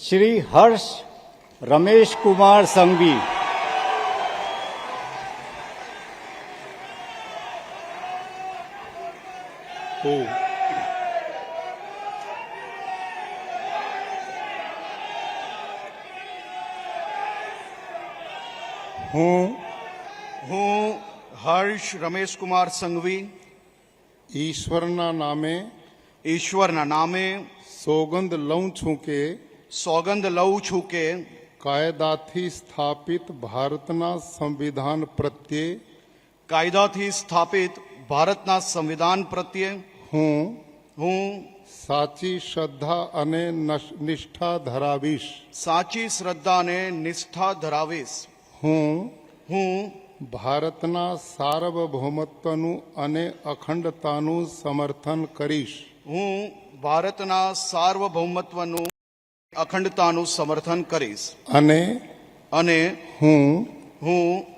શ્રી હર્ષ રમેશ કુમાર સંઘવી, હું હર્ષ રમેશકુમાર સંઘવી ઈશ્વરના નામે સોગંદ લઉં છું કે સોગંદ લઉં છું કે કાયદાથી સ્થાપિત ભારતના સંવિધાન પ્રત્યે કાયદાથી સ્થાપિત ભારતના સંવિધાન પ્રત્યે હું સાચી શ્રદ્ધા અને નિષ્ઠા ધરાવીશ. સાચી શ્રદ્ધા અને નિષ્ઠા ધરાવીશ. હું ભારતના સાર્વભૌમત્વનું અને અખંડતાનું સમર્થન કરીશ. હું ભારતના સાર્વભૌમત્વનું અખંડતાનું સમર્થન કરીશ. અને હું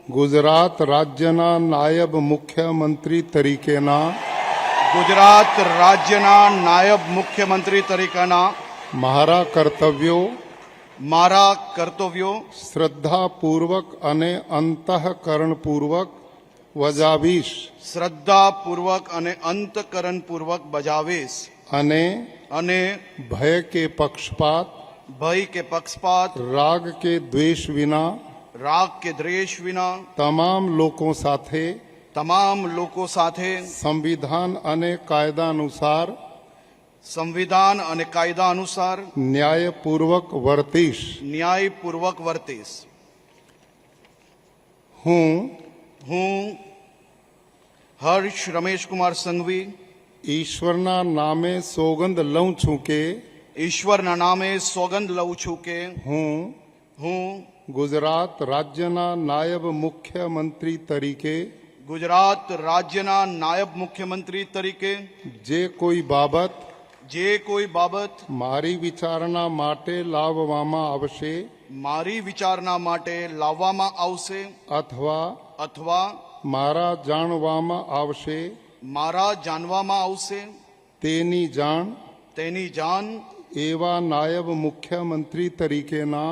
ગુજરાત રાજ્યના નાયબ મુખ્યમંત્રી તરીકેના મારા કર્તવ્યો શ્રદ્ધાપૂર્વક અને અંતઃકરણપૂર્વક બજાવીશ. અને ભય કે પક્ષપાત રાગ કે દ્વેષ વિના તમામ લોકો સાથે સંવિધાન અને કાયદા અનુસાર ન્યાયપૂર્વક વર્તીશ. હું હર્ષ રમેશકુમાર સંઘવી ઈશ્વરના નામે સોગંદ લઉં છું કે હું ગુજરાત રાજ્યના નાયબ મુખ્યમંત્રી તરીકે જે કોઈ બાબત મારી વિચારણા માટે લાવવામાં આવશે અથવા મારા જાણવામાં આવશે તેની જાણ એવા નાયબ મુખ્યમંત્રી તરીકેના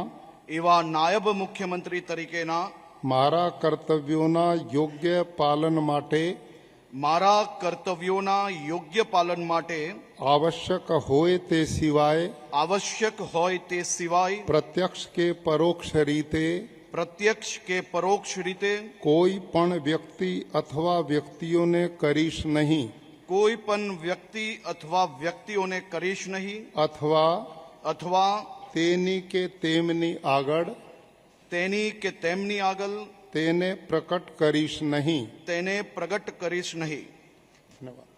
મારા કર્તવ્યોના યોગ્ય પાલન માટે આવશ્યક હોય તે સિવાય પ્રત્યક્ષ કે પરોક્ષ રીતે કોઈ પણ વ્યક્તિ અથવા વ્યક્તિઓને કરીશ નહીં. અથવા તેની કે તેમની આગળ તેને પ્રકટ કરીશ નહીં. ધન્યવાદ.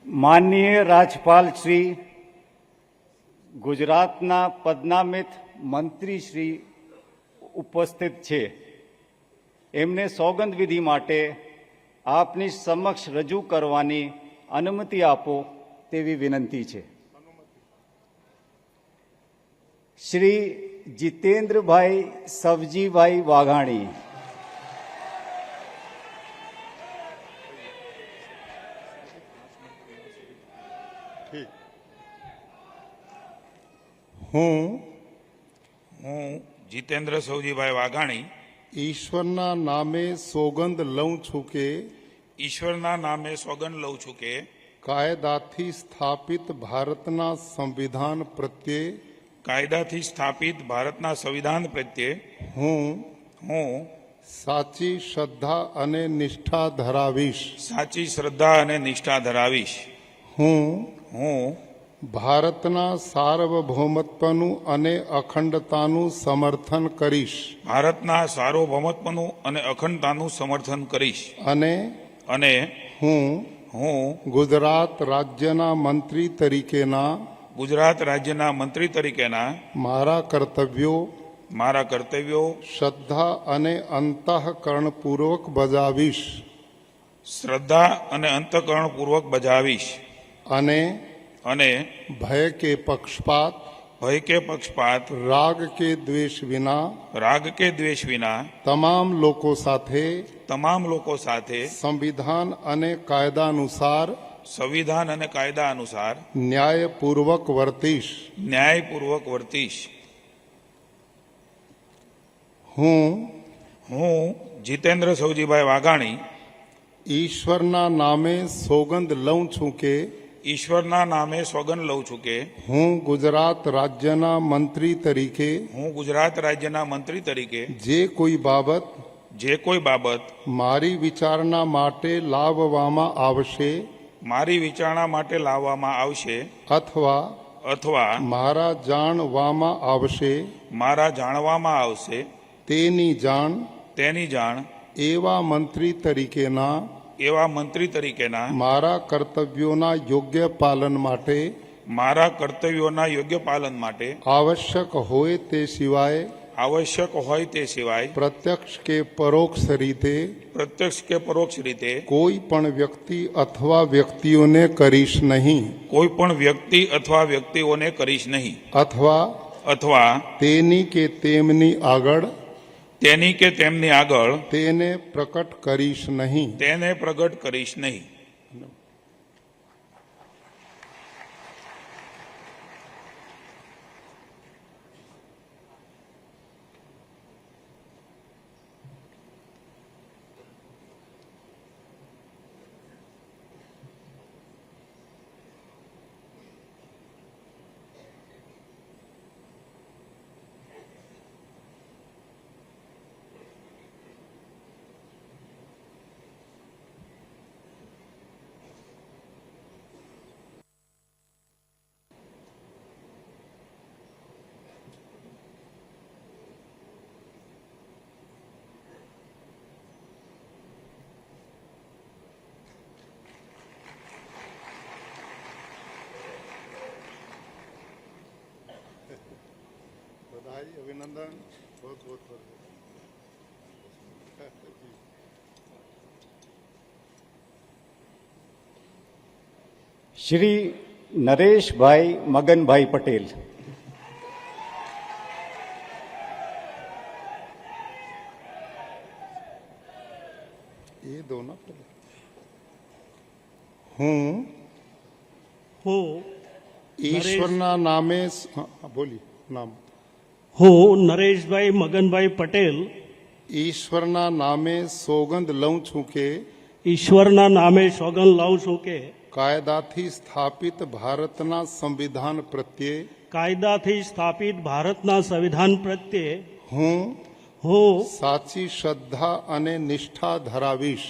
માનનીય રાજ્યપાલ શ્રી, ગુજરાતના પદનામિત મંત્રી શ્રી ઉપસ્થિત છે. એમને સોગંદ વિધિ માટે આપની સમક્ષ રજૂ કરવાની અનુમતિ આપો તેવી વિનંતી છે. શ્રી જીતેન્દ્રભાઈ સવજીભાઈ વાઘાણી, હું જીતેન્દ્ર સૌજીભાઈ વાઘાણી ઈશ્વરના નામે સોગંદ લઉં છું કે કાયદાથી સ્થાપિત ભારતના સંવિધાન પ્રત્યે હું સાચી શ્રદ્ધા અને નિષ્ઠા ધરાવીશ. હું ભારતના સાર્વભૌમત્વનું અને અખંડતાનું સમર્થન કરીશ ભારતના સાર્વભૌમત્વનું અને અખંડતાનું સમર્થન કરીશ અને અને હું હું ગુજરાત રાજ્યના મંત્રી તરીકેના ગુજરાત રાજ્યના મંત્રી તરીકેના મારા કર્તવ્યો શ્રદ્ધા અને અંતઃકરણપૂર્વક બજાવીશ શ્રદ્ધા અને અંતઃકરણપૂર્વક બજાવીશ અને અને ભય કે પક્ષપાત રાગ કે દ્વેષ વિના તમામ લોકો સાથે સંવિધાન અને કાયદા અનુસાર ન્યાયપૂર્વક વર્તીશ હું જીતેન્દ્ર સૌજીભાઈ વાઘાણી ઈશ્વરના નામે સોગંદ લઉં છું કે હું ગુજરાત રાજ્યના મંત્રી તરીકે જે કોઈ બાબત મારી વિચારણા માટે લાવવામાં આવશે અથવા મારા જાણવામાં આવશે તેની જાણ એવા મંત્રી તરીકેના મારા કર્તવ્યોના યોગ્ય પાલન માટે આવશ્યક હોય તે સિવાય પ્રત્યક્ષ કે પરોક્ષ રીતે કોઈ પણ વ્યક્તિ અથવા વ્યક્તિઓને કરીશ નહીં અથવા તેની કે તેમની આગળ તેને પ્રકટ કરીશ નહીં અભિનંદન શ્રી નરેશભાઈ મગનભાઈ પટેલ. એ દો ના હું ઈશ્વરના નામે બોલી નામ હું નરેશભાઈ મગનભાઈ પટેલ ઈશ્વરના નામે સોગંદ લઉં છું કે કાયદાથી સ્થાપિત ભારતના સંવિધાન પ્રત્યે હું સાચી શ્રદ્ધા અને નિષ્ઠા ધરાવીશ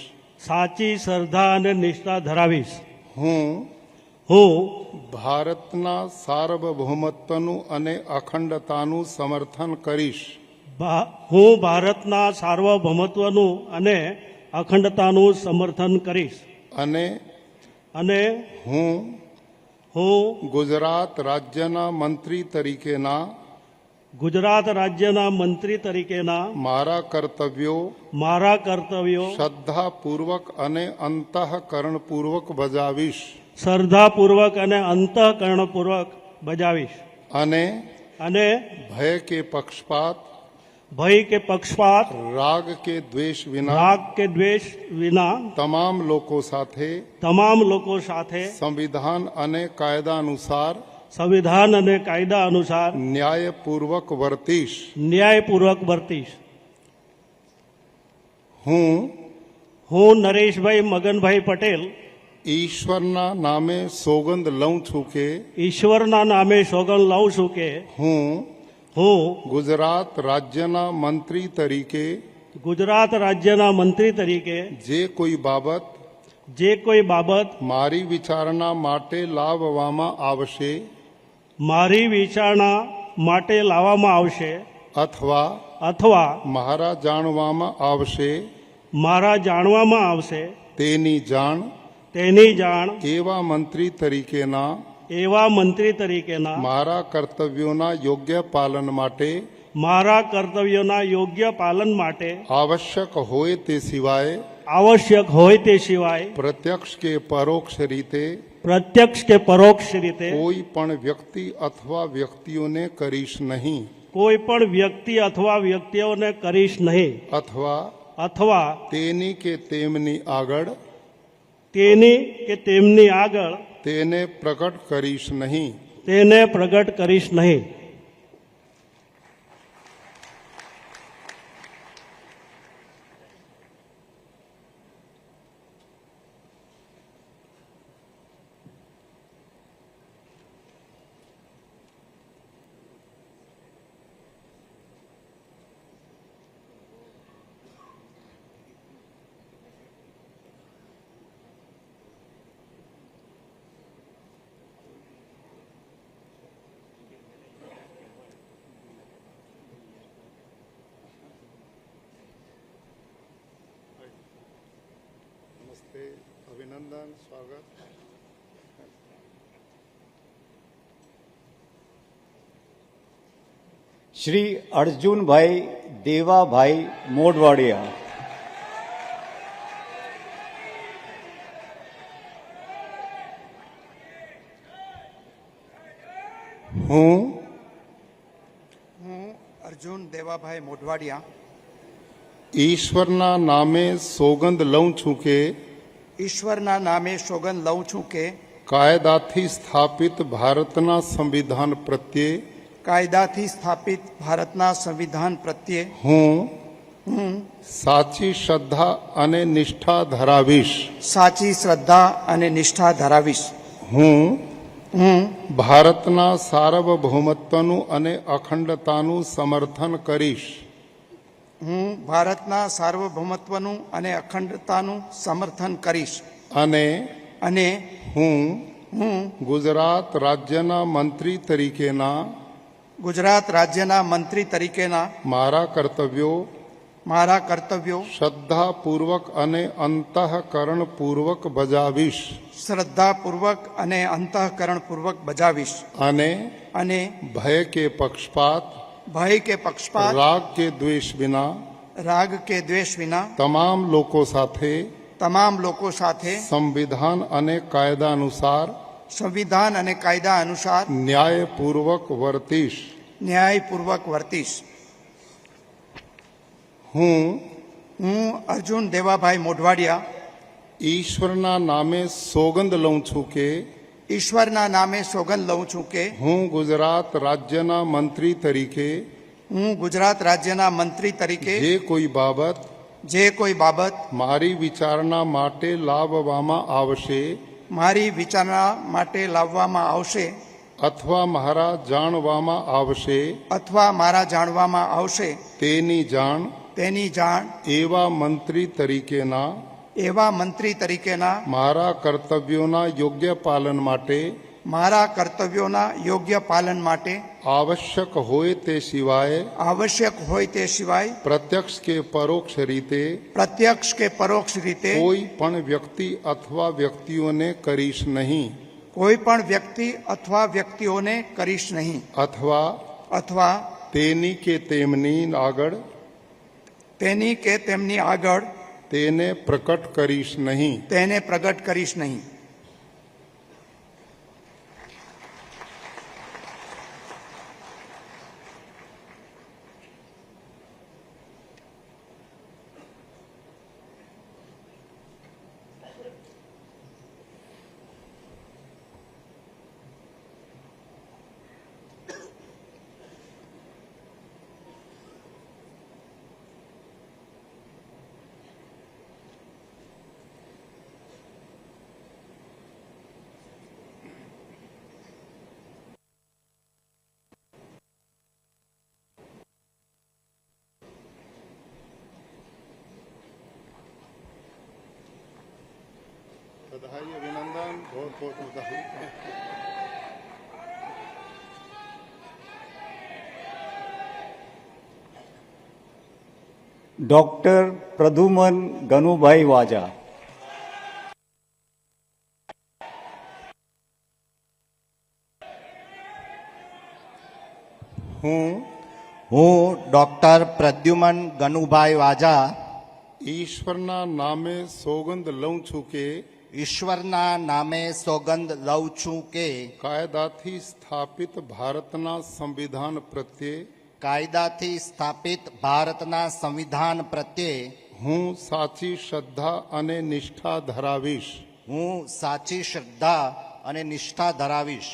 હું ભારતના સાર્વભૌમત્વનું અને અખંડતાનું સમર્થન કરીશ અને હું ગુજરાત રાજ્યના મંત્રી તરીકેના મારા કર્તવ્યો શ્રદ્ધાપૂર્વક અને અંતઃકરણપૂર્વક બજાવીશ અને ભય કે પક્ષપાત રાગ કે દ્વેષ વિના તમામ લોકો સાથે સંવિધાન અને કાયદા અનુસાર ન્યાયપૂર્વક વર્તીશ હું નરેશભાઈ મગનભાઈ પટેલ ઈશ્વરના નામે સોગંદ લઉં છું કે હું ગુજરાત રાજ્યના મંત્રી તરીકે જે કોઈ જે કોઈ બાબત મારી વિચારણા માટે લાવવામાં આવશે મારી વિચારણા માટે લાવવામાં આવશે અથવા અથવા મારા જાણવામાં આવશે મારા જાણવામાં આવશે તેની જાણ તેની જાણ એવા મંત્રી તરીકેના એવા મંત્રી તરીકેના મારા કર્તવ્યોના યોગ્ય પાલન માટે મારા કર્તવ્યોના યોગ્ય પાલન માટે આવશ્યક હોય તે સિવાય આવશ્યક હોય તે સિવાય પ્રત્યક્ષ કે પરોક્ષ રીતે પ્રત્યક્ષ કે પરોક્ષ રીતે કોઈ પણ વ્યક્તિ અથવા વ્યક્તિઓને કરીશ નહીં કોઈ પણ વ્યક્તિ અથવા વ્યક્તિઓને કરીશ નહીં અથવા અથવા તેની કે તેમની આગળ તેની કે તેમની આગળ તેને પ્રગટ કરીશ નહીં તેને પ્રગટ કરીશ નહીં. નમસ્તે, અભિનંદન, સ્વાગત. શ્રી અર્જુનભાઈ દેવાભાઈ મોઢવાડિયા. હું અર્જુન દેવાભાઈ મોઢવાડિયા ઈશ્વરના નામે સોગંદ લઉં છું કે ઈશ્વરના નામે સોગંદ લઉં છું કે કાયદાથી સ્થાપિત ભારતના સંવિધાન પ્રત્યે કાયદાથી સ્થાપિત ભારતના સંવિધાન પ્રત્યે હું સાચી શ્રદ્ધા અને નિષ્ઠા ધરાવીશ. સાચી શ્રદ્ધા અને નિષ્ઠા ધરાવીશ. હું ભારતના સાર્વભૌમત્વનું અને અખંડતાનું સમર્થન કરીશ. હું ભારતના સાર્વભૌમત્વનું અને અખંડતાનું સમર્થન કરીશ. અને હું ગુજરાત રાજ્યના મંત્રી તરીકેના ગુજરાત રાજ્યના મંત્રી તરીકેના મારા કર્તવ્યો શ્રદ્ધાપૂર્વક અને અંતઃકરણપૂર્વક બજાવીશ. શ્રદ્ધાપૂર્વક અને અંતઃકરણપૂર્વક બજાવીશ. અને ભય કે પક્ષપાત રાગ કે દ્વેષ વિના તમામ લોકો સાથે સંવિધાન અને કાયદા અનુસાર ન્યાયપૂર્વક વર્તીશ. હું અર્જુન દેવાભાઈ મોઢવાડિયા ઈશ્વરના નામે સોગંદ લઉં છું કે ઈશ્વરના નામે સોગંદ લઉં છું કે હું ગુજરાત રાજ્યના મંત્રી તરીકે જે કોઈ બાબત મારી વિચારણા માટે લાવવામાં આવશે અથવા મારા જાણવામાં આવશે તેની જાણ એવા મંત્રી તરીકેના મારા કર્તવ્યોના યોગ્ય પાલન માટે આવશ્યક હોય તે સિવાય પ્રત્યક્ષ કે પરોક્ષ રીતે કોઈ પણ વ્યક્તિ અથવા વ્યક્તિઓને કરીશ નહીં અથવા તેની કે તેમની આગળ તેને પ્રગટ કરીશ નહીં. ડોક્ટર પ્રદ્યુમન ગનુભાઈ વાજા, હું ડોક્ટર પ્રદ્યુમન ગનુભાઈ વાજા ઈશ્વરના નામે સોગંદ લઉં છું કે ઈશ્વરના નામે સોગંદ લઉં છું કે કાયદાથી સ્થાપિત ભારતના સંવિધાન પ્રત્યે કાયદાથી સ્થાપિત ભારતના સંવિધાન પ્રત્યે હું સાચી શ્રદ્ધા અને નિષ્ઠા ધરાવીશ. હું સાચી શ્રદ્ધા અને નિષ્ઠા ધરાવીશ.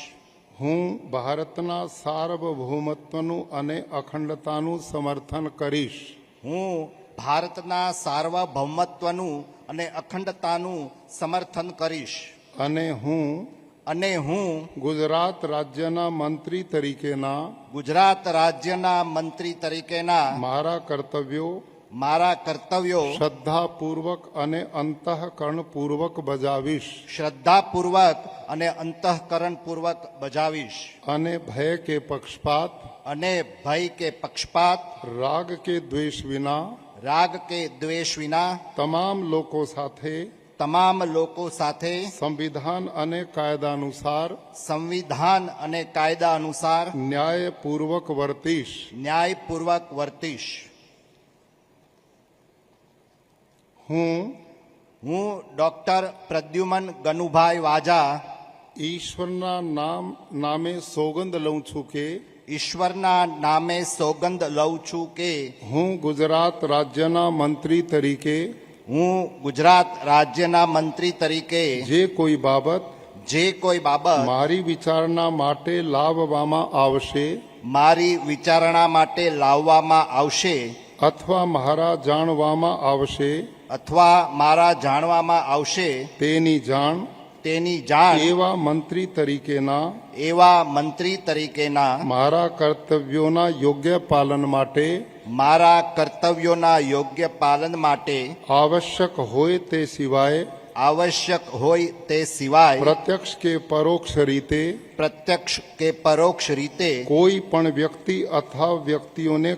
હું ભારતના સાર્વભૌમત્વનું અને અખંડતાનું સમર્થન કરીશ. હું ભારતના સાર્વભૌમત્વનું અને અખંડતાનું સમર્થન કરીશ. અને હું ગુજરાત રાજ્યના મંત્રી તરીકેના ગુજરાત રાજ્યના મંત્રી તરીકેના મારા કર્તવ્યો શ્રદ્ધાપૂર્વક અને અંતઃકરણપૂર્વક બજાવીશ. શ્રદ્ધાપૂર્વક અને અંતઃકરણપૂર્વક બજાવીશ. અને ભય કે પક્ષપાત રાગ કે દ્વેષ વિના તમામ લોકો સાથે સંવિધાન અને કાયદા અનુસાર ન્યાયપૂર્વક વર્તીશ. હું ડોક્ટર પ્રદ્યુમન ગનુભાઈ વાજા ઈશ્વરના નામે સોગંદ લઉં છું કે ઈશ્વરના નામે સોગંદ લઉં છું કે હું ગુજરાત રાજ્યના મંત્રી તરીકે જે કોઈ બાબત મારી વિચારણા માટે લાવવામાં આવશે અથવા મારા જાણવામાં આવશે તેની જાણ એવા મંત્રી તરીકેના મારા કર્તવ્યોના યોગ્ય પાલન માટે આવશ્યક હોય તે સિવાય પ્રત્યક્ષ કે પરોક્ષ રીતે કોઈ પણ વ્યક્તિ અથવા વ્યક્તિઓને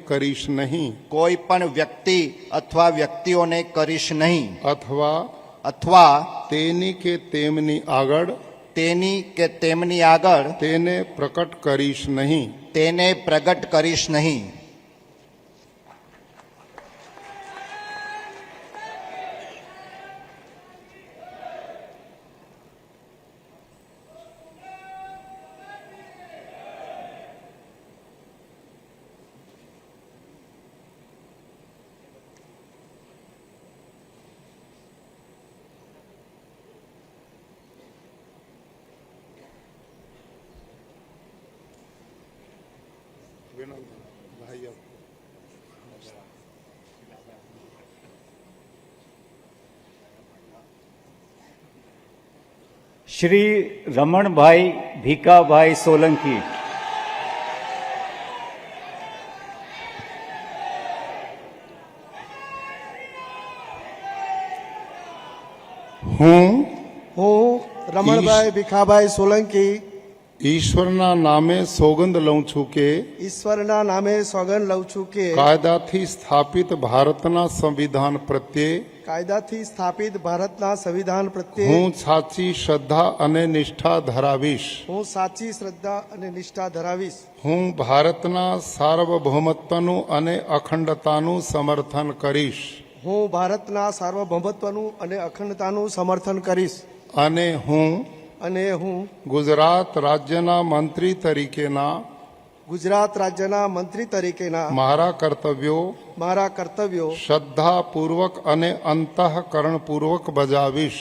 કરીશ નહીં અથવા તેની કે તેમની આગળ તેને પ્રગટ કરીશ નહીં. શ્રી રમણભાઈ ભીખાભાઈ સોલંકી, હું રમણભાઈ ભીખાભાઈ સોલંકી ઈશ્વરના નામે સોગંદ લઉં છું કે કાયદાથી સ્થાપિત ભારતના સંવિધાન પ્રત્યે હું સાચી શ્રદ્ધા અને નિષ્ઠા ધરાવીશ. હું ભારતના સાર્વભૌમત્વનું અને અખંડતાનું સમર્થન કરીશ. અને હું ગુજરાત રાજ્યના મંત્રી તરીકેના મારા કર્તવ્યો શ્રદ્ધાપૂર્વક અને અંતઃકરણપૂર્વક બજાવીશ.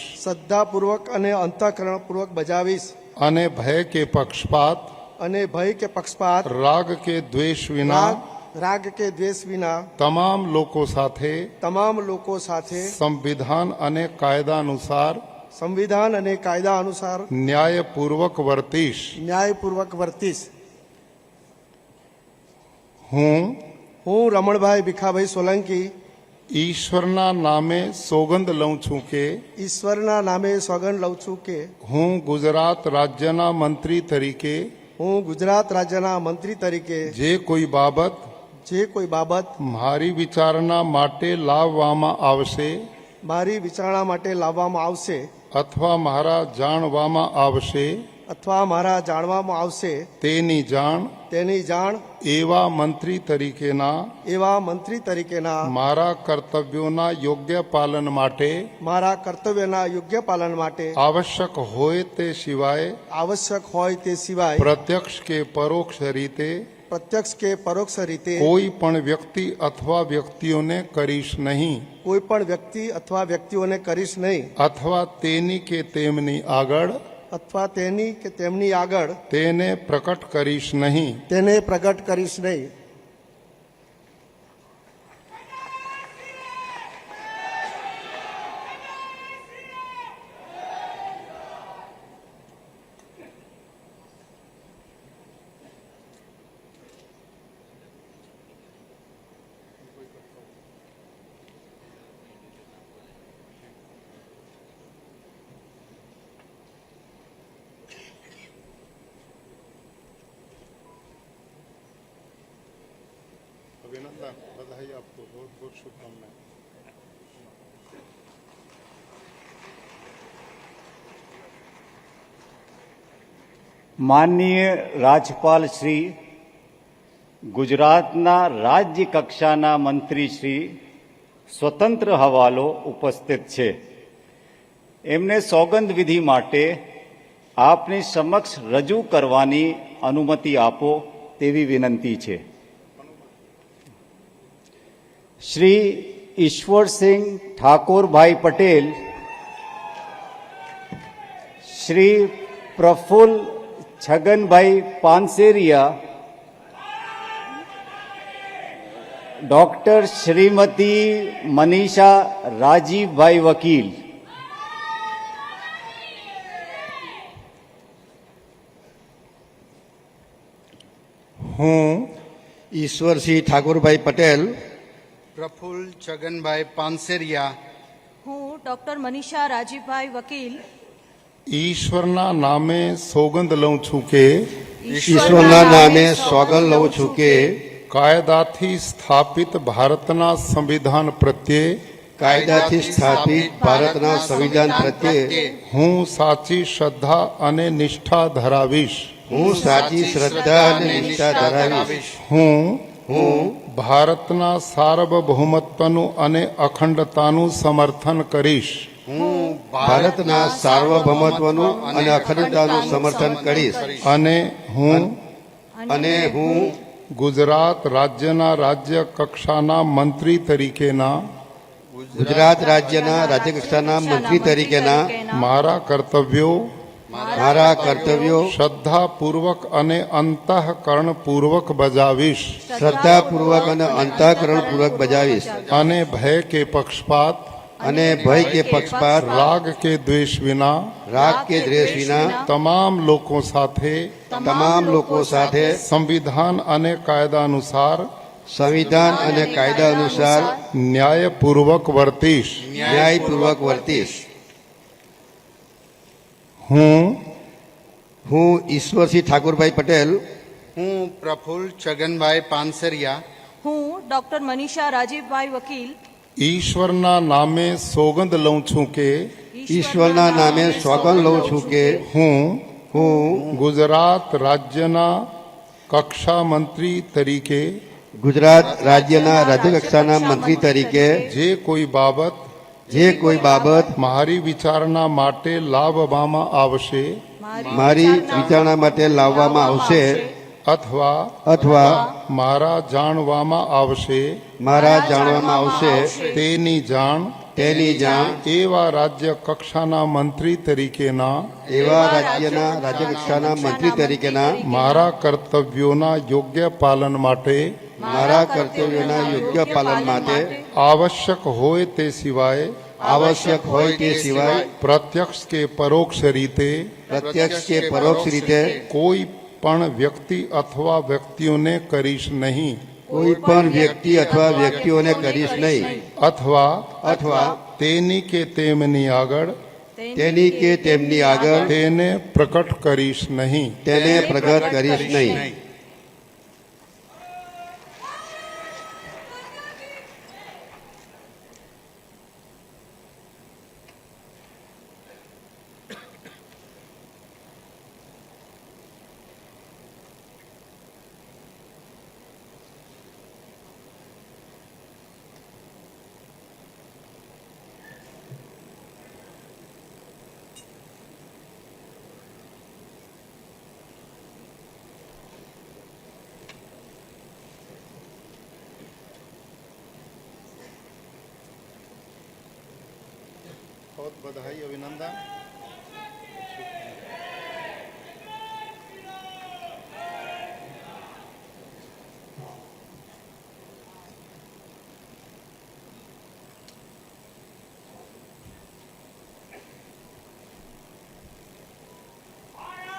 અને ભય કે પક્ષપાત રાગ કે દ્વેષ વિના તમામ લોકો સાથે સંવિધાન અને કાયદા અનુસાર ન્યાયપૂર્વક વર્તીશ. હું રમણભાઈ ભીખાભાઈ સોલંકી ઈશ્વરના નામે સોગંદ લઉં છું કે ઈશ્વરના નામે સોગંદ લઉં છું કે હું ગુજરાત રાજ્યના મંત્રી તરીકે હું ગુજરાત રાજ્યના મંત્રી તરીકે જે કોઈ બાબત જે કોઈ બાબત મારી વિચારણા માટે લાવવામાં આવશે મારી વિચારણા માટે લાવવામાં આવશે અથવા મારા જાણવામાં આવશે અથવા મારા જાણવામાં આવશે તેની જાણ એવા મંત્રી તરીકેના મારા કર્તવ્યોના યોગ્ય પાલન માટે મારા કર્તવ્યના યોગ્ય પાલન માટે આવશ્યક હોય તે સિવાય પ્રત્યક્ષ કે પરોક્ષ રીતે કોઈ પણ વ્યક્તિ અથવા વ્યક્તિઓને કરીશ નહીં કોઈ પણ વ્યક્તિ અથવા વ્યક્તિઓને કરીશ નહીં અથવા તેની કે તેમની આગળ અથવા તેની કે તેમની આગળ તેને પ્રકટ કરીશ નહીં તેને પ્રગટ કરીશ નહીં. अभिनंदन बधाई आपको बहुत बहुत शुभकामनाएं. માનનીય રાજ્યપાલ શ્રી, ગુજરાતના રાજ્ય કક્ષાના મંત્રી શ્રી સ્વતંત્ર હવાલો ઉપસ્થિત છે. એમને સોગંદ વિધિ માટે આપની સમક્ષ રજૂ કરવાની અનુમતિ આપો તેવી વિનંતી છે. શ્રી ઈશ્વરસિંહ ઠાકોરભાઈ પટેલ, શ્રી પ્રફુલ્લ છગનભાઈ પાનસેરિયા, ડોક્ટર શ્રીમતી મનીષા રાજીવભાઈ વકીલ, હું ઈશ્વરસિંહ ઠાકોરભાઈ પટેલ પ્રફુલ્લ છગનભાઈ પાનસેરિયા હું ડોક્ટર મનીષા રાજીવભાઈ વકીલ ઈશ્વરના નામે સોગંદ લઉં છું કે ઈશ્વરના નામે સોગંદ લઉં છું કે કાયદાથી સ્થાપિત ભારતના સંવિધાન પ્રત્યે કાયદાથી સ્થાપિત ભારતના સંવિધાન પ્રત્યે હું સાચી શ્રદ્ધા અને નિષ્ઠા ધરાવીશ. હું સાચી શ્રદ્ધા અને નિષ્ઠા ધરાવીશ. હું ભારતના સાર્વભૌમત્વનું અને અખંડતાનું સમર્થન કરીશ. હું ભારતના સાર્વભૌમત્વનું અને અખંડતાનું સમર્થન કરીશ. અને હું ગુજરાત રાજ્યના રાજ્ય કક્ષાના મંત્રી તરીકેના ગુજરાત રાજ્યના રાજ્યકક્ષાના મંત્રી તરીકેના મારા કર્તવ્યો શ્રદ્ધાપૂર્વક અને અંતઃકરણપૂર્વક બજાવીશ. શ્રદ્ધાપૂર્વક અને અંતઃકરણપૂર્વક બજાવીશ. અને ભય કે પક્ષપાત રાગ કે દ્વેષ વિના તમામ લોકો સાથે સંવિધાન અને કાયદા અનુસાર ન્યાયપૂર્વક વર્તીશ. હું ઈશ્વરસિંહ ઠાકોરભાઈ પટેલ હું પ્રફુલ્લ છગનભાઈ પાનસેરિયા હું ડોક્ટર મનીષા રાજીવભાઈ વકીલ ઈશ્વરના નામે સોગંદ લઉં છું કે ઈશ્વરના નામે સોગંદ લઉં છું કે હું ગુજરાત રાજ્યના કક્ષા મંત્રી તરીકે ગુજરાત રાજ્યના રાજ્યકક્ષાના મંત્રી તરીકે જે કોઈ બાબત મારી વિચારણા માટે લાવવામાં આવશે અથવા મારા જાણવામાં આવશે તેની જાણ એવા રાજ્ય કક્ષાના મંત્રી તરીકેના મારા કર્તવ્યોના યોગ્ય પાલન માટે આવશ્યક હોય તે સિવાય પ્રત્યક્ષ કે પરોક્ષ રીતે કોઈ પણ વ્યક્તિ અથવા વ્યક્તિઓને કરીશ નહીં કોઈ પણ વ્યક્તિ અથવા વ્યક્તિઓને કરીશ નહીં અથવા તેની કે તેમની આગળ તેની કે તેમની આગળ તેને પ્રકટ કરીશ નહીં. તેને પ્રગટ કરીશ નહીં. बहुत बधाई अभिनंदन.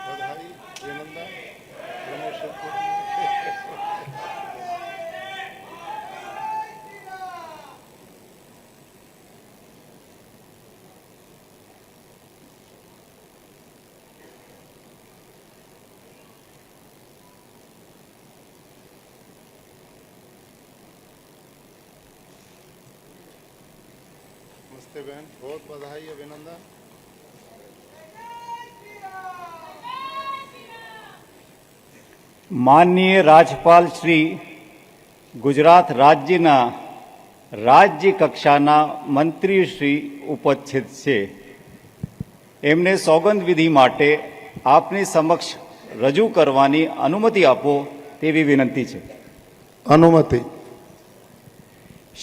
बधाई अभिनंदन. प्रमोशन नमस्ते बहन, बहुत बधाई अभिनंदन. માનનીય રાજ્યપાલ શ્રી ગુજરાત રાજ્યના રાજ્ય કક્ષાના મંત્રી શ્રી ઉપસ્થિત છે. એમને સોગંદ વિધિ માટે આપની સમક્ષ રજૂ કરવાની અનુમતિ આપો તેવી વિનંતી છે. अनुमति.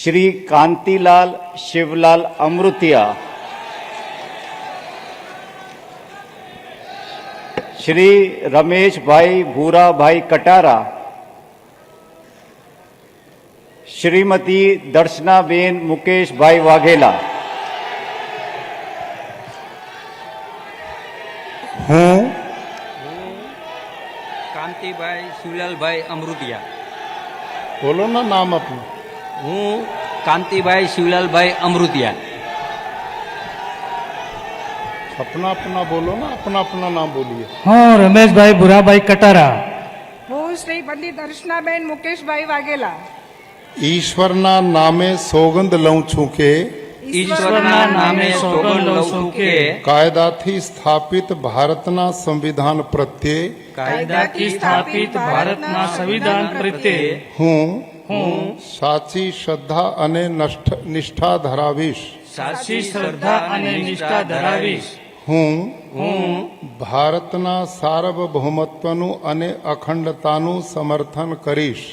શ્રી કાંતિલાલ શિવલાલ અમૃતિયા, શ્રી રમેશભાઈ ભૂરાભાઈ કટારા, શ્રીમતી દર્શનાબેન મુકેશભાઈ વાઘેલા, હું કાંતિભાઈ શિવલાલભાઈ અમૃતિયા. बोलो ना नाम अपना. હું કાંતિભાઈ શિવલાલભાઈ અમૃતિયા. अपना अपना बोलो ना, अपना अपना नाम बोलिए. હું રમેશભાઈ ભુરાભાઈ કટારા. હું શ્રી પંડિત દર્શનાબેન મુકેશભાઈ વાઘેલા. ઈશ્વરના નામે સોગંદ લઉં છું કે ઈશ્વરના નામે સોગંદ લઉં છું કે કાયદાથી સ્થાપિત ભારતના સંવિધાન પ્રત્યે કાયદાથી સ્થાપિત ભારતના સંવિધાન પ્રત્યે હું સાચી શ્રદ્ધા અને નિષ્ઠા ધરાવીશ. સાચી શ્રદ્ધા અને નિષ્ઠા ધરાવીશ. હું ભારતના સાર્વભૌમત્વનું અને અખંડતાનું સમર્થન કરીશ.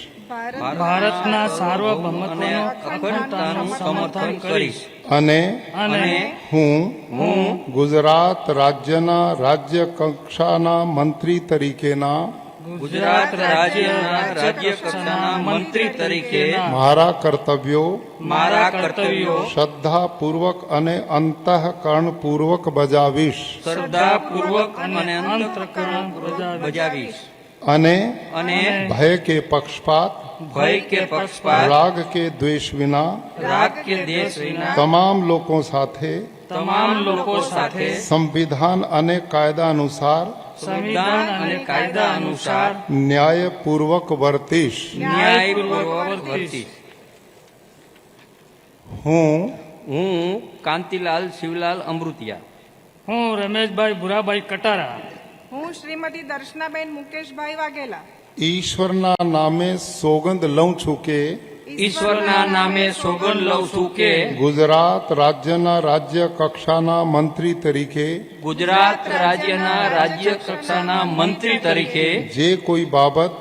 ભારતના સાર્વભૌમત્વનું અખંડતાનું સમર્થન કરીશ. અને અને હું ગુજરાત રાજ્યના રાજ્ય કક્ષાના મંત્રી તરીકેના ગુજરાત રાજ્યના રાજ્ય કક્ષાના મંત્રી તરીકે મારા કર્તવ્યો શ્રદ્ધાપૂર્વક અને અંતઃકરણપૂર્વક બજાવીશ. શ્રદ્ધાપૂર્વક અને અંતઃકરણ બજાવીશ. અને અને ભય કે પક્ષપાત રાગ કે દ્વેષ વિના તમામ લોકો સાથે સંવિધાન અને કાયદા અનુસાર ન્યાયપૂર્વક વર્તીશ. હું કાંતિલાલ શિવલાલ અમૃતિયા. હું રમેશભાઈ ભુરાભાઈ કટારા. હું શ્રીમતી દર્શનાબેન મુકેશભાઈ વાઘેલા. ઈશ્વરના નામે સોગંદ લઉં છું કે ઈશ્વરના નામે સોગંદ લઉં છું કે ગુજરાત રાજ્યના રાજ્ય કક્ષાના મંત્રી તરીકે ગુજરાત રાજ્યના રાજ્ય કક્ષાના મંત્રી તરીકે જે કોઈ બાબત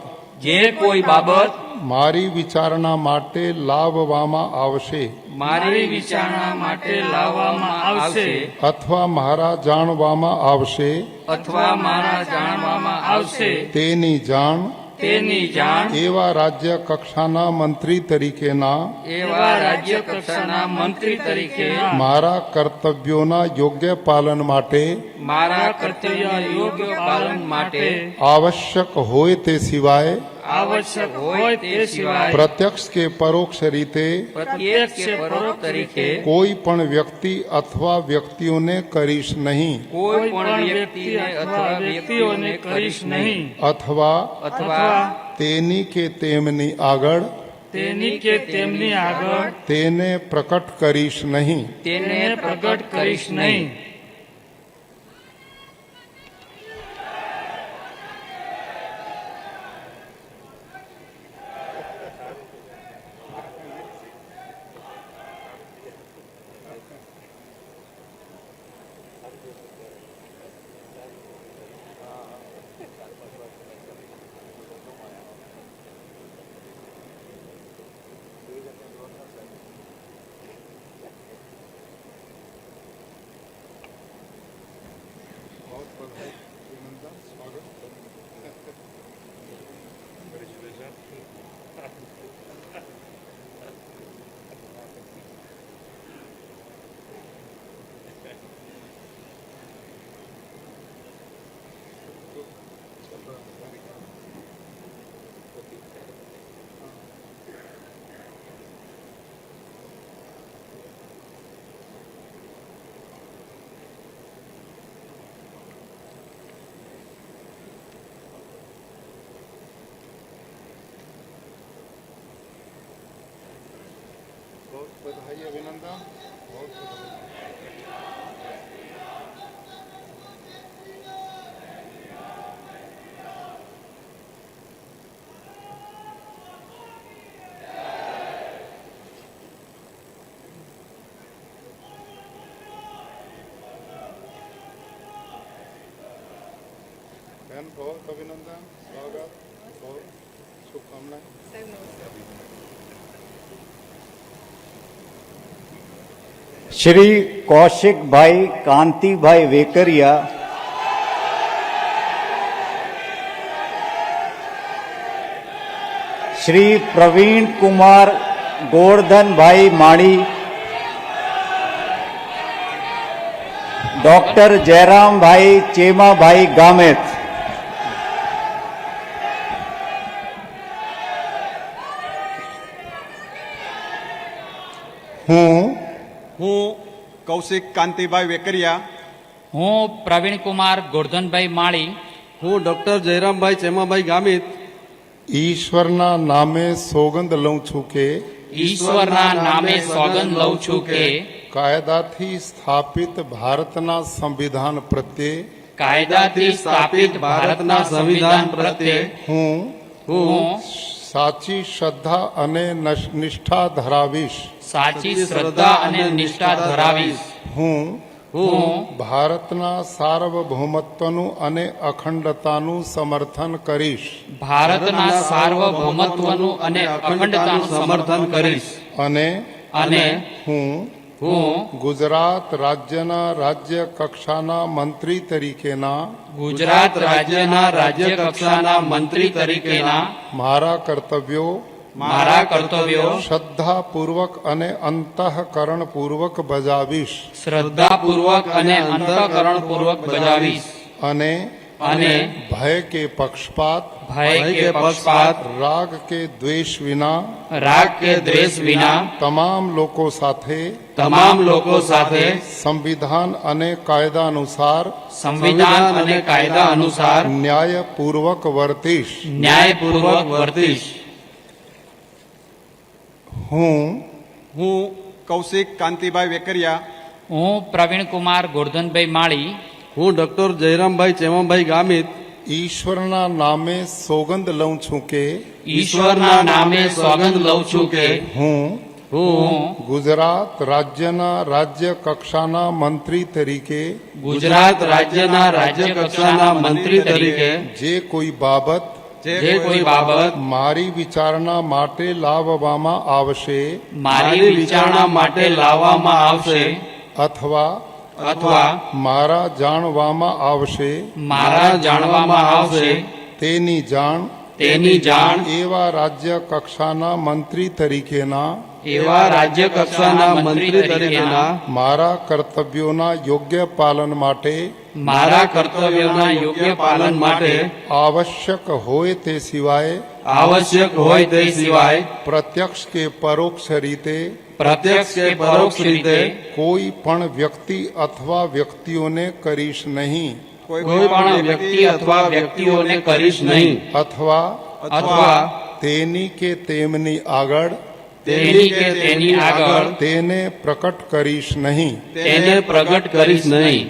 મારી વિચારણા માટે લાવવામાં આવશે અથવા મારા જાણવામાં આવશે તેની જાણ એવા રાજ્ય કક્ષાના મંત્રી તરીકેના મારા કર્તવ્યોના યોગ્ય પાલન માટે આવશ્યક હોય તે સિવાય આવશ્યક હોય તે સિવાય પ્રત્યક્ષ કે પરોક્ષ રીતે પ્રત્યક્ષ કે પરોક્ષ તરીકે કોઈ પણ વ્યક્તિ અથવા વ્યક્તિઓને કરીશ નહીં કોઈ પણ વ્યક્તિને અથવા વ્યક્તિઓને કરીશ નહીં અથવા તેની કે તેમની આગળ તેની કે તેમની આગળ તેને પ્રકટ કરીશ નહીં. તેને પ્રગટ કરીશ નહીં. બધાઈ અભિનંદન. બેન બહુ અભિનંદન, સ્વાગત, બહુ શુભકામનાएं. શ્રી કૌશિકભાઈ કાંતિભાઈ વેકરિયા, શ્રી પ્રવીણ કુમાર ગોરધનભાઈ માળી, ડોક્ટર જયરામભાઈ ચેમાભાઈ ગામેત, હું કૌશિક કાંતિભાઈ વેકરિયા, હું પ્રવીણ કુમાર ગોરધનભાઈ માળી, હું ડોક્ટર જયરામભાઈ ચેમાભાઈ ગામિત ઈશ્વરના નામે સોગંદ લઉં છું કે ઈશ્વરના નામે સોગંદ લઉં છું કે કાયદાથી સ્થાપિત ભારતના સંવિધાન પ્રત્યે કાયદાથી સ્થાપિત ભારતના સંવિધાન પ્રત્યે હું સાચી શ્રદ્ધા અને નિષ્ઠા ધરાવીશ. સાચી શ્રદ્ધા અને નિષ્ઠા ધરાવીશ. હું ભારતના સાર્વભૌમત્વનું અને અખંડતાનું સમર્થન કરીશ. ભારતના સાર્વભૌમત્વનું અને અખંડતાનું સમર્થન કરીશ. અને હું ગુજરાત રાજ્યના રાજ્ય કક્ષાના મંત્રી તરીકેના ગુજરાત રાજ્યના રાજ્ય કક્ષાના મંત્રી તરીકેના મારા કર્તવ્યો શ્રદ્ધાપૂર્વક અને અંતઃકરણપૂર્વક બજાવીશ. શ્રદ્ધાપૂર્વક અને અંતઃકરણપૂર્વક બજાવીશ. અને ભય કે પક્ષપાત રાગ કે દ્વેષ વિના તમામ લોકો સાથે સંવિધાન અને કાયદા અનુસાર ન્યાયપૂર્વક વર્તીશ. હું કૌશિક કાંતિભાઈ વેકરિયા, હું પ્રવીણ કુમાર ગોરધનભાઈ માળી, હું ડોક્ટર જયરામભાઈ ચેમાભાઈ ગામિત ઈશ્વરના નામે સોગંદ લઉં છું કે ઈશ્વરના નામે સોગંદ લઉં છું કે હું ગુજરાત રાજ્યના રાજ્ય કક્ષાના મંત્રી તરીકે ગુજરાત રાજ્યના રાજ્ય કક્ષાના મંત્રી તરીકે જે કોઈ બાબત મારી વિચારણા માટે લાવવામાં આવશે અથવા મારા જાણવામાં આવશે તેની જાણ એવા રાજ્ય કક્ષાના મંત્રી તરીકેના મારા કર્તવ્યોના યોગ્ય પાલન માટે આવશ્યક હોય તે સિવાય આવશ્યક હોય તે સિવાય પ્રત્યક્ષ કે પરોક્ષ રીતે પ્રત્યક્ષ કે પરોક્ષ રીતે કોઈ પણ વ્યક્તિ અથવા વ્યક્તિઓને કરીશ નહીં કોઈ પણ વ્યક્તિ અથવા વ્યક્તિઓને કરીશ નહીં અથવા તેની કે તેમની આગળ તેની કે તેની આગળ તેને પ્રકટ કરીશ નહીં તેને પ્રગટ કરીશ નહીં.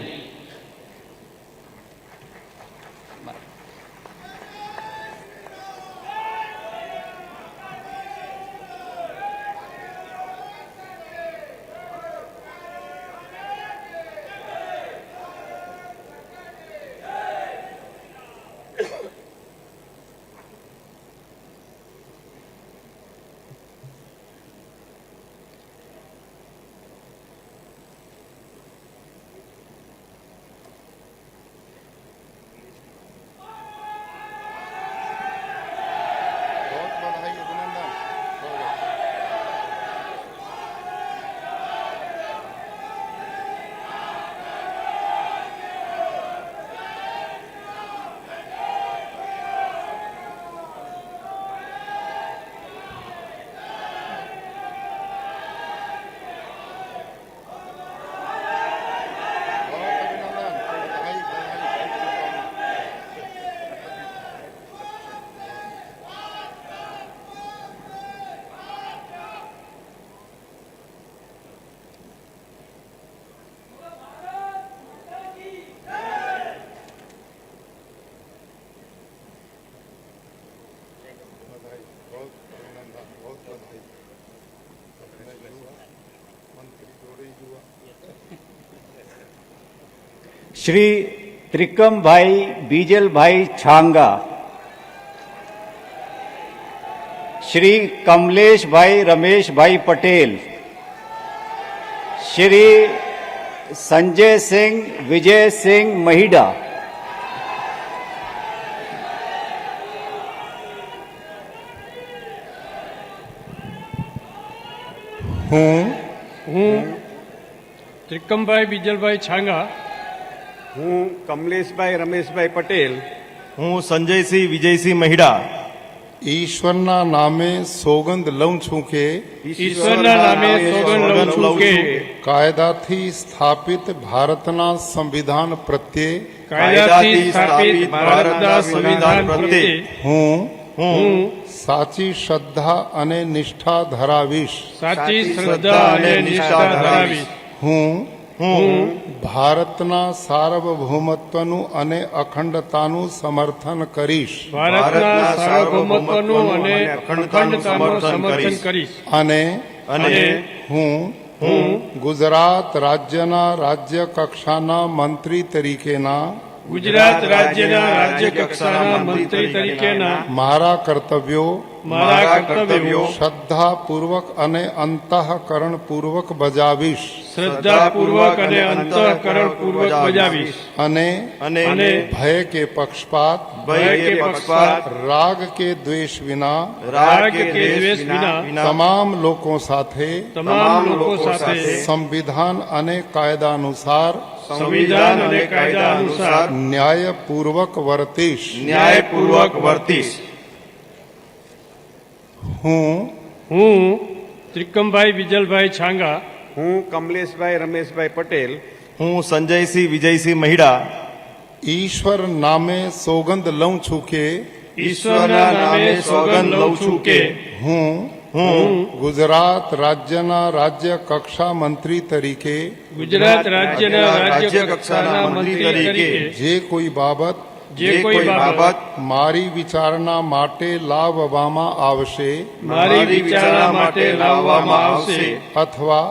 શ્રી ત્રિકમભાઈ બીજલભાઈ છાંગા, શ્રી કમલેશભાઈ રમેશભાઈ પટેલ, શ્રી સંજયસિંહ વિજયસિંહ મહિડા, હું ત્રિકમભાઈ બીજલભાઈ છાંગા, હું કમલેશભાઈ રમેશભાઈ પટેલ, હું સંજયસિંહ વિજયસિંહ મહિડા ઈશ્વરના નામે સોગંદ લઉં છું કે ઈશ્વરના નામે સોગંદ લઉં છું કે કાયદાથી સ્થાપિત ભારતના સંવિધાન પ્રત્યે કાયદાથી સ્થાપિત ભારતના સંવિધાન પ્રત્યે હું સાચી શ્રદ્ધા અને નિષ્ઠા ધરાવીશ. સાચી શ્રદ્ધા અને નિષ્ઠા ધરાવીશ. હું ભારતના સાર્વભૌમત્વનું અને અખંડતાનું સમર્થન કરીશ ભારતના સાર્વભૌમત્વનું અને અખંડતાનું સમર્થન કરીશ. અને હું ગુજરાત રાજ્યના રાજ્ય કક્ષાના મંત્રી તરીકેના ગુજરાત રાજ્યના રાજ્ય કક્ષાના મંત્રી તરીકેના મારા કર્તવ્યો શ્રદ્ધાપૂર્વક અને અંતઃકરણપૂર્વક બજાવીશ. શ્રદ્ધાપૂર્વક અને અંતઃકરણપૂર્વક બજાવીશ. અને ભય કે પક્ષપાત રાગ કે દ્વેષ વિના તમામ લોકો સાથે સંવિધાન અને કાયદા અનુસાર ન્યાયપૂર્વક વર્તીશ. હું ત્રિકમભાઈ બીજલભાઈ છાંગા, હું કમલેશભાઈ રમેશભાઈ પટેલ, હું સંજયસિંહ વિજયસિંહ મહિડા ઈશ્વર નામે સોગંદ લઉં છું કે ઈશ્વરના નામે સોગંદ લઉં છું કે હું ગુજરાત રાજ્યના રાજ્ય કક્ષા મંત્રી તરીકે ગુજરાત રાજ્યના રાજ્ય કક્ષાના મંત્રી તરીકે જે કોઈ બાબત મારી વિચારણા માટે લાવવામાં આવશે અથવા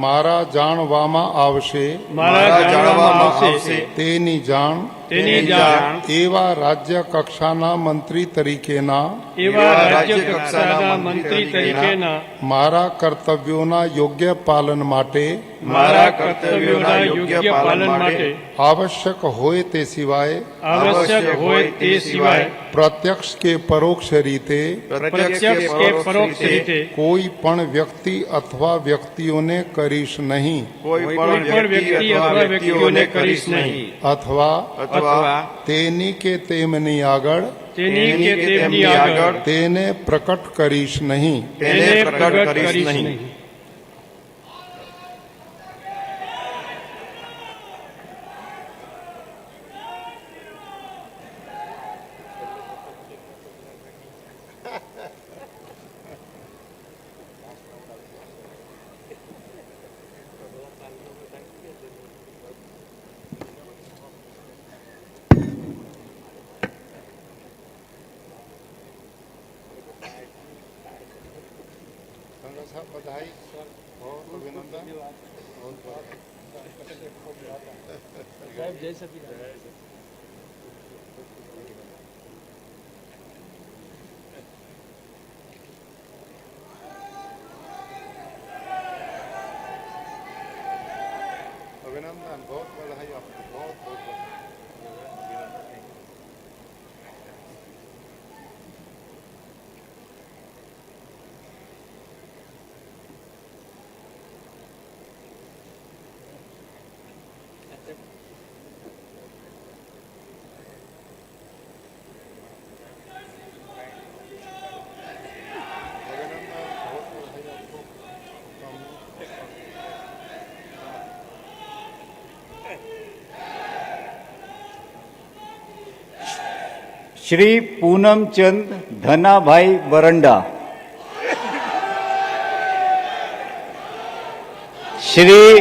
મારા જાણવામાં આવશે તેની જાણ એવા રાજ્ય કક્ષાના મંત્રી તરીકેના મારા કર્તવ્યોના યોગ્ય પાલન માટે આવશ્યક હોય તે સિવાય પ્રત્યક્ષ કે પરોક્ષ રીતે પ્રત્યક્ષ કે પરોક્ષ રીતે કોઈ પણ વ્યક્તિ અથવા વ્યક્તિઓને કરીશ નહીં કોઈ પણ વ્યક્તિ અથવા વ્યક્તિઓને કરીશ નહીં અથવા તેની કે તેમની આગળ તેની કે તેમની આગળ તેને પ્રકટ કરીશ નહીં તેને પ્રગટ કરીશ નહીં. अभिनंदन, बहुत बधाई आपको, बहुत बहुत શ્રી પૂનમચંદ ધનાભાઈ બરંડા, શ્રી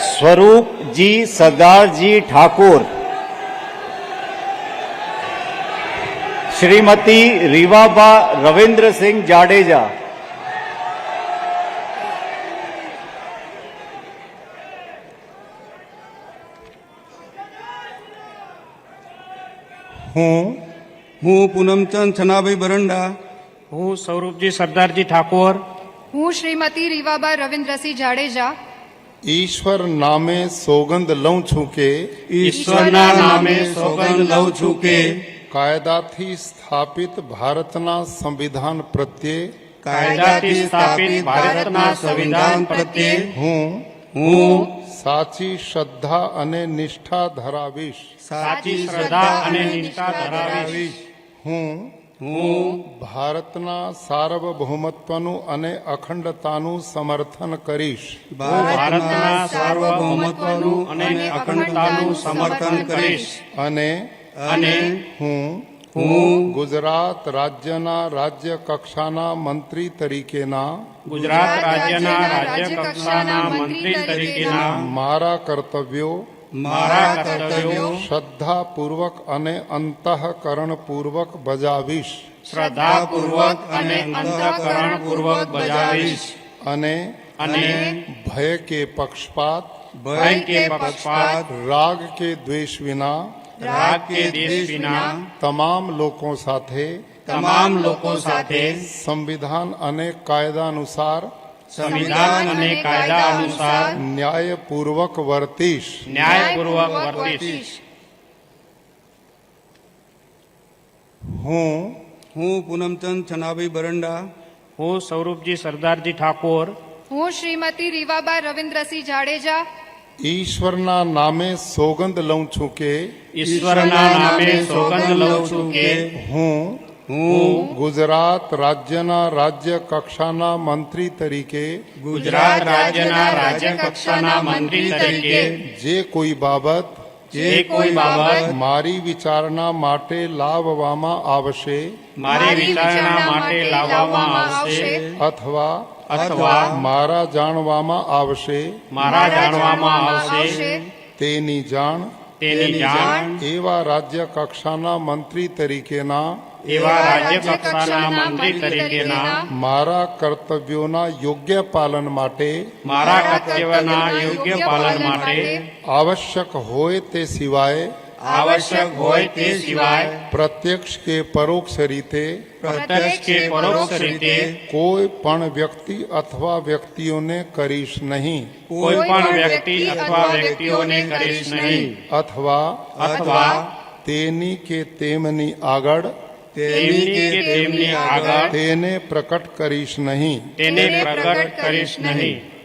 સ્વરૂપજી સરદારજી ઠાકોર, શ્રીમતી રીવાબા રવિન્દ્રસિંહ જાડેજા, હું પૂનમચંદ છનાભાઈ બરંડા, હું સ્વરૂપજી સરદારજી ઠાકોર, હું શ્રીમતી રીવાબા રવિન્દ્રસિંહ જાડેજા ઈશ્વર નામે સોગંદ લઉં છું કે ઈશ્વરના નામે સોગંદ લઉં છું કે કાયદાથી સ્થાપિત ભારતના સંવિધાન પ્રત્યે કાયદાથી સ્થાપિત ભારતના સંવિધાન પ્રત્યે હું સાચી શ્રદ્ધા અને નિષ્ઠા ધરાવીશ. સાચી શ્રદ્ધા અને નિષ્ઠા ધરાવીશ. હું ભારતના સાર્વભૌમત્વનું અને અખંડતાનું સમર્થન કરીશ. ભારતના સાર્વભૌમત્વનું અને અખંડતાનું સમર્થન કરીશ. અને હું ગુજરાત રાજ્યના રાજ્ય કક્ષાના મંત્રી તરીકેના ગુજરાત રાજ્યના રાજ્ય કક્ષાના મંત્રી તરીકેના મારા કર્તવ્યો શ્રદ્ધાપૂર્વક અને અંતઃકરણપૂર્વક બજાવીશ. શ્રદ્ધાપૂર્વક અને અંતઃકરણપૂર્વક બજાવીશ. અને ભય કે પક્ષપાત રાગ કે દ્વેષ વિના તમામ લોકો સાથે સંવિધાન અને કાયદા અનુસાર ન્યાયપૂર્વક વર્તીશ. હું પૂનમચંદ છનાભાઈ બરંડા, હું સ્વરૂપજી સરદારજી ઠાકોર, હું શ્રીમતી રીવાબા રવિન્દ્રસિંહ જાડેજા ઈશ્વરના નામે સોગંદ લઉં છું કે ઈશ્વરના નામે સોગંદ લઉં છું કે હું ગુજરાત રાજ્યના રાજ્ય કક્ષાના મંત્રી તરીકે ગુજરાત રાજ્યના રાજ્ય કક્ષાના મંત્રી તરીકે જે કોઈ બાબત મારી વિચારણા માટે લાવવામાં આવશે અથવા મારા જાણવામાં આવશે તેની જાણ એવા રાજ્ય કક્ષાના મંત્રી તરીકેના મારા કર્તવ્યોના યોગ્ય પાલન માટે આવશ્યક હોય તે સિવાય પ્રત્યક્ષ કે પરોક્ષ રીતે કોઈ પણ વ્યક્તિ અથવા વ્યક્તિઓને કરીશ નહીં અથવા તેની કે તેમની આગળ તેની કે તેમની આગળ તેને પ્રકટ કરીશ નહીં. તેને પ્રગટ કરીશ નહીં.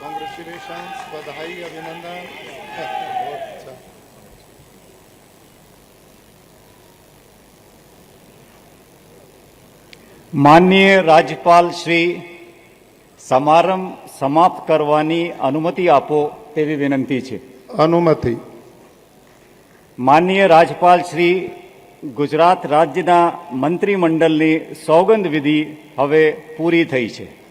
કોંગ્રેચ્યુલેશન્સ, બધાઈ, અભિનંદન. बहुत अच्छा. માનનીય રાજ્યપાલ શ્રી સમારંભ સમાપ્ત કરવાની અનુમતિ આપો તેવી વિનંતી છે. અનુમતિ. માનનીય રાજ્યપાલ શ્રી ગુજરાત રાજ્યના મંત્રીમંડળની સોગંદ વિધિ હવે પૂરી થઈ છે.